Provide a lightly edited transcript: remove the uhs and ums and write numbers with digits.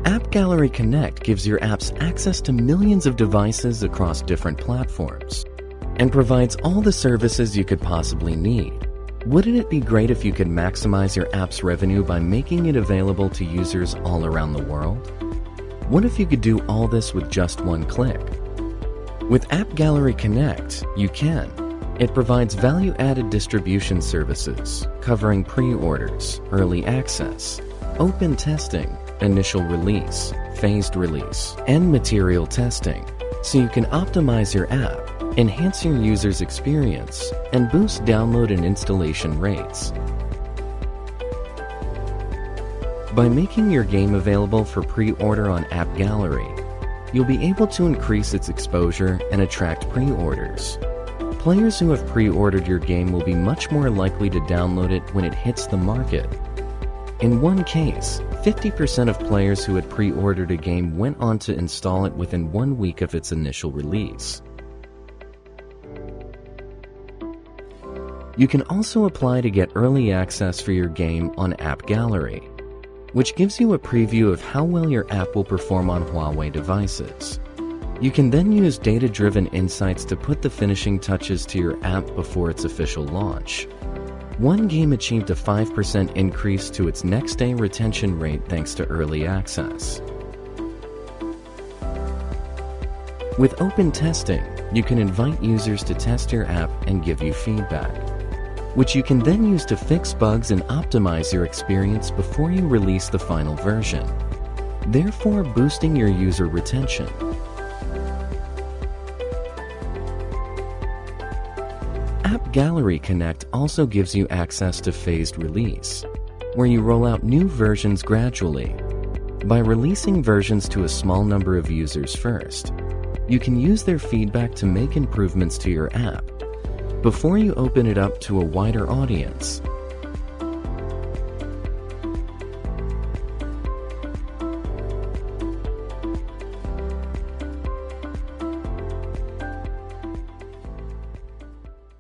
AppGallery Connect gives your apps access to millions of devices across different platforms and provides all the services you could possibly need. Wouldn't it be great if you could maximize your app's revenue by making it available to users all around the world? What if you could do all this with just one click? With AppGallery Connect, you can. It provides value-added distribution services covering pre-orders, early access, open testing, initial release, phased release, and material testing, so you can optimize your app, enhance your users' experience, and boost download and installation rates. By making your game available for pre-order on AppGallery, you'll be able to increase its exposure and attract pre-orders. Players who have pre-ordered your game will be much more likely to download it when it hits the market. In one case, 50% of players who had pre-ordered a game went on to install it within 1 week of its initial release. You can also apply to get early access for your game on AppGallery, which gives you a preview of how well your app will perform on Huawei devices. You can then use data-driven insights to put the finishing touches to your app before its official launch. One game achieved a 5% increase to its next-day retention rate thanks to early access. With open testing, you can invite users to test your app and give you feedback, which you can then use to fix bugs and optimize your experience before you release the final version, therefore boosting your user retention. AppGallery Connect also gives you access to phased release, where you roll out new versions gradually. By releasing versions to a small number of users first, you can use their feedback to make improvements to your app before you open it up to a wider audience.